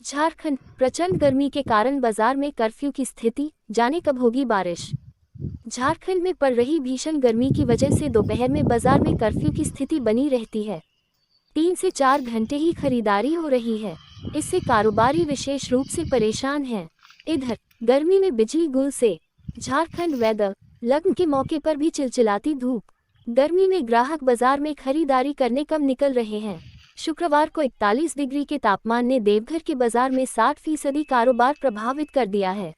झारखंड प्रचंड गर्मी के कारण बाजार में कर्फ्यू की स्थिति, जाने कब होगी बारिश। झारखंड में पड़ रही भीषण गर्मी की वजह से दोपहर में बाजार में कर्फ्यू की स्थिति बनी रहती है। 3 से 4 घंटे ही खरीदारी हो रही है। इससे कारोबारी विशेष रूप से परेशान हैं। इधर गर्मी में बिजली गुल से झारखंड वेदर लग्न के मौके पर भी चिलचिलाती धूप। गर्मी में ग्राहक बाजार में खरीदारी करने कम निकल रहे हैं। शुक्रवार को 41 डिग्री के तापमान ने देवघर के बाजार में 60% कारोबार प्रभावित कर दिया है।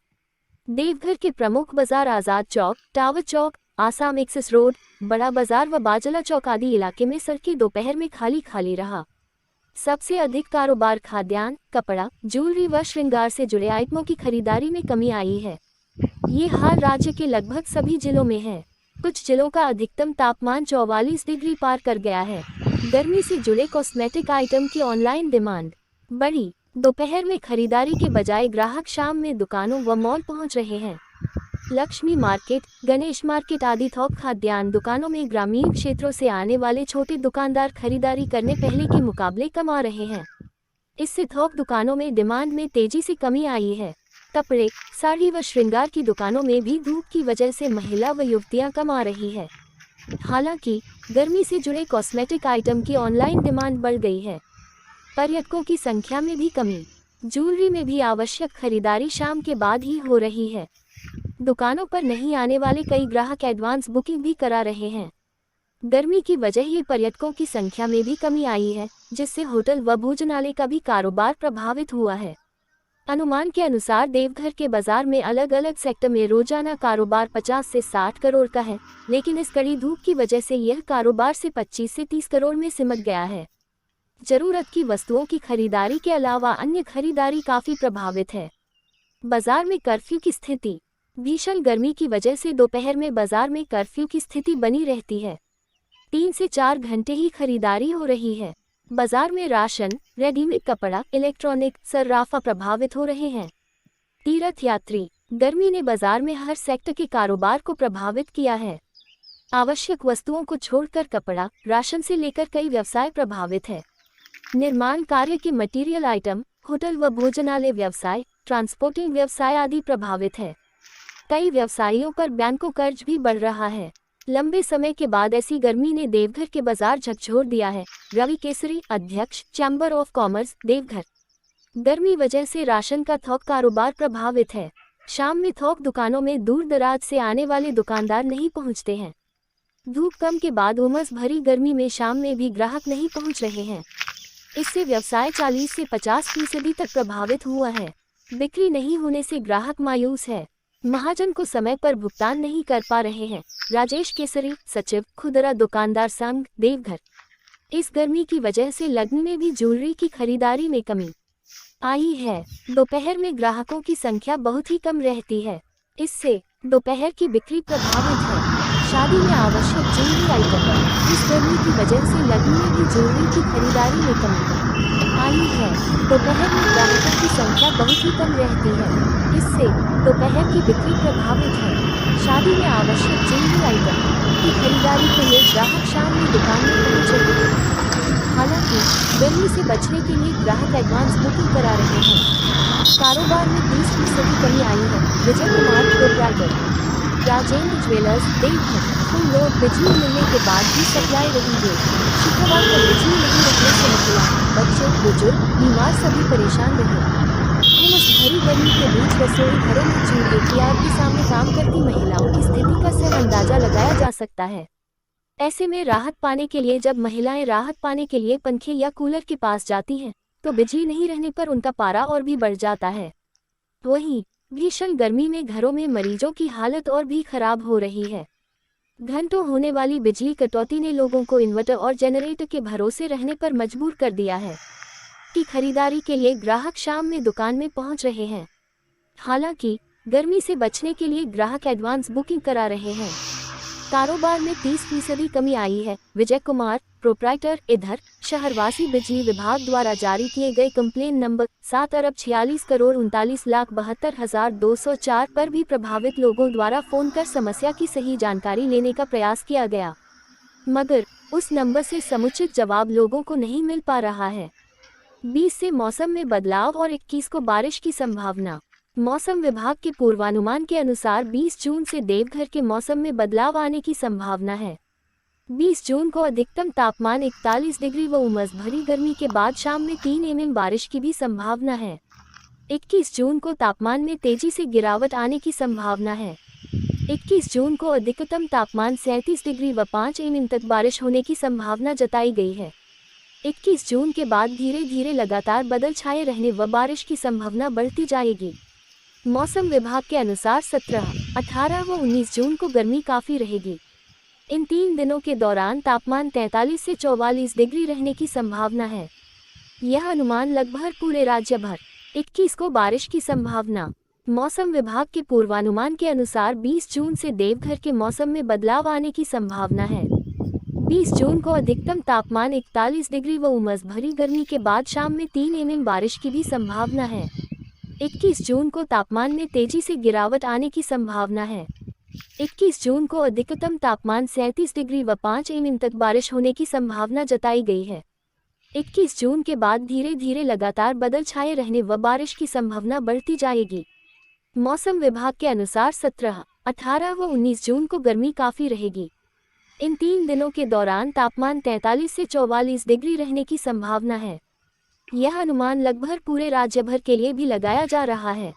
देवघर के प्रमुख बाजार आजाद चौक, टावर चौक, आसाम एक्सेस रोड, बड़ा बाजार व बाजला चौक आदि इलाके में सड़कें दोपहर में खाली खाली रहा। सबसे अधिक कारोबार खाद्यान्न, कपड़ा, ज्वेलरी व श्रृंगार से जुड़े आइटमों की खरीदारी में कमी आई है। ये हाल राज्य के लगभग सभी जिलों में है। कुछ जिलों का अधिकतम तापमान 44 डिग्री पार कर गया है। गर्मी से जुड़े कॉस्मेटिक आइटम की ऑनलाइन डिमांड बढ़ी। दोपहर में खरीदारी के बजाय ग्राहक शाम में दुकानों व मॉल पहुंच रहे हैं। लक्ष्मी मार्केट, गणेश मार्केट आदि थोक खाद्यान्न दुकानों में ग्रामीण क्षेत्रों से आने वाले छोटे दुकानदार खरीदारी करने पहले के मुकाबले कम आ रहे हैं। इससे थोक दुकानों में डिमांड में तेजी से कमी आई है। कपड़े, साड़ी व श्रृंगार की दुकानों में भी धूप की वजह से महिला व युवतियां कम आ रही है। हालांकि गर्मी से जुड़े कॉस्मेटिक आइटम की ऑनलाइन डिमांड बढ़ गई है। पर्यटकों की संख्या में भी कमी। ज्वेलरी में भी आवश्यक खरीदारी शाम के बाद ही हो रही है। दुकानों पर नहीं आने वाले कई ग्राहक एडवांस बुकिंग भी करा रहे हैं। गर्मी की वजह ही पर्यटकों की संख्या में भी कमी आई है, जिससे होटल व भोजनालय का भी कारोबार प्रभावित हुआ है। अनुमान के अनुसार देवघर के बाजार में अलग अलग सेक्टर में रोजाना कारोबार 50 से 60 करोड़ का है, लेकिन इस कड़ी धूप की वजह से यह कारोबार से 25 से 30 करोड़ में सिमट गया है। जरूरत की वस्तुओं की खरीदारी के अलावा अन्य खरीदारी काफी प्रभावित है। बाजार में कर्फ्यू की स्थिति। भीषण गर्मी की वजह से दोपहर में बाजार में कर्फ्यू की स्थिति बनी रहती है। 3 से 4 घंटे ही खरीदारी हो रही है। बाजार में राशन, रेडीमेड कपड़ा, इलेक्ट्रॉनिक, सर्राफा प्रभावित हो रहे हैं। तीर्थ यात्री। गर्मी ने बाजार में हर सेक्टर के कारोबार को प्रभावित किया है। आवश्यक वस्तुओं को छोड़कर कपड़ा, राशन से लेकर कई व्यवसाय प्रभावित है। निर्माण कार्य के मटेरियल आइटम, होटल व भोजनालय व्यवसाय, ट्रांसपोर्टिंग व्यवसाय आदि प्रभावित है। कई व्यवसायियों पर बैंकों कर्ज भी बढ़ रहा है। लंबे समय के बाद ऐसी गर्मी ने देवघर के बाजार झकझोर दिया है। रवि केसरी, अध्यक्ष, चैम्बर ऑफ कॉमर्स, देवघर। गर्मी वजह से राशन का थोक कारोबार प्रभावित है। शाम में थोक दुकानों में दूर दराज से आने वाले दुकानदार नहीं पहुंचते हैं। धूप कम के बाद उमस भरी गर्मी में शाम में भी ग्राहक नहीं पहुंच रहे हैं। इससे व्यवसाय 40 से 50% तक प्रभावित हुआ है। बिक्री नहीं होने से ग्राहक मायूस है। महाजन को समय पर भुगतान नहीं कर पा रहे हैं। राजेश केसरी, सचिव, खुदरा दुकानदार संघ, देवघर। इस गर्मी की वजह से लग्न में भी ज्वेलरी की खरीदारी में कमी आई है। दोपहर में ग्राहकों की संख्या बहुत ही कम रहती है। इससे दोपहर की बिक्री प्रभावित है। शादी में आवश्यक ज्वेलरी आइटम। इस गर्मी की वजह से लग्न में भी ज्वेलरी की खरीदारी में कमी आई है। दोपहर में ग्राहकों की संख्या बहुत ही कम रहती है। इससे दोपहर की बिक्री प्रभावित है। शादी में आवश्यक ज्वेलरी आइटम की खरीदारी के लिए ग्राहक शाम में दुकान में पहुंच रहे हैं। हालांकि गर्मी से बचने के लिए ग्राहक एडवांस बुकिंग करा रहे हैं। कारोबार में 30% कमी आई है। Vijay Kumar, proprietor, Rajendra jewellers, Deoghar. Full load बिजली मिलने के बाद भी सप्लाई रही है। शुक्रवार को बिजली नहीं रखने से महिला, बच्चे, बुजुर्ग, बीमार सभी परेशान रहे। उमस भरी गर्मी के बीच रसोई घरों में चूल्हे की आग के सामने काम करती महिलाओं की स्थिति का सिर्फ अंदाजा लगाया जा सकता है। ऐसे में राहत पाने के लिए जब महिलाएं राहत पाने के लिए पंखे या कूलर के पास जाती हैं, तो बिजली नहीं रहने पर उनका पारा और भी बढ़ जाता है। वहीं भीषण गर्मी में घरों में मरीजों की हालत और भी खराब हो रही है। घंटों होने वाली बिजली कटौती ने लोगों को इन्वर्टर और जनरेटर के भरोसे रहने पर मजबूर कर दिया है। की खरीदारी के लिए ग्राहक शाम में दुकान में पहुंच रहे हैं। हालांकि गर्मी से बचने के लिए ग्राहक एडवांस बुकिंग करा रहे हैं। कारोबार में 30% कमी आई है। विजय कुमार, प्रोप्राइटर। इधर शहरवासी बिजली विभाग द्वारा जारी किए गए कंप्लेन नंबर 7,46,39,72,204 पर भी प्रभावित लोगों द्वारा फोन कर समस्या की सही जानकारी लेने का प्रयास किया गया, मगर उस नंबर से समुचित जवाब लोगों को नहीं मिल पा रहा है। 20 से मौसम में बदलाव और 21 को बारिश की संभावना। मौसम विभाग के पूर्वानुमान के अनुसार 20 जून से देवघर के मौसम में बदलाव आने की संभावना है। 20 जून को अधिकतम तापमान 41 डिग्री व उमस भरी गर्मी के बाद शाम में 3 mm बारिश की भी संभावना है। 21 जून को तापमान में तेजी से गिरावट आने की संभावना है। 21 जून को अधिकतम तापमान 37 डिग्री व 5 mm तक बारिश होने की संभावना जताई गई है। 21 जून के बाद धीरे धीरे लगातार बादल छाए रहने व बारिश की संभावना बढ़ती जाएगी। मौसम विभाग के अनुसार 17, 18 व 19 जून को गर्मी काफ़ी रहेगी। इन 3 दिनों के दौरान तापमान 43 से 44 डिग्री रहने की संभावना है। यह अनुमान लगभग पूरे राज्य भर। 21 को बारिश की संभावना। मौसम विभाग के पूर्वानुमान के अनुसार 20 जून से देवघर के मौसम में बदलाव आने की संभावना है। 20 जून को अधिकतम तापमान 41 डिग्री व उमस भरी गर्मी के बाद शाम में 3 mm बारिश की भी संभावना है। 21 जून को तापमान में तेजी से गिरावट आने की संभावना है। 21 जून को अधिकतम तापमान 37 डिग्री व 5 mm तक बारिश होने की संभावना जताई गई है। 21 जून के बाद धीरे धीरे लगातार बादल छाए रहने व बारिश की संभावना बढ़ती जाएगी। मौसम विभाग के अनुसार 17, 18 व 19 जून को गर्मी काफ़ी रहेगी। इन 3 दिनों के दौरान तापमान 43 से 44 डिग्री रहने की संभावना है। यह अनुमान लगभग पूरे राज्य भर के लिए भी लगाया जा रहा है।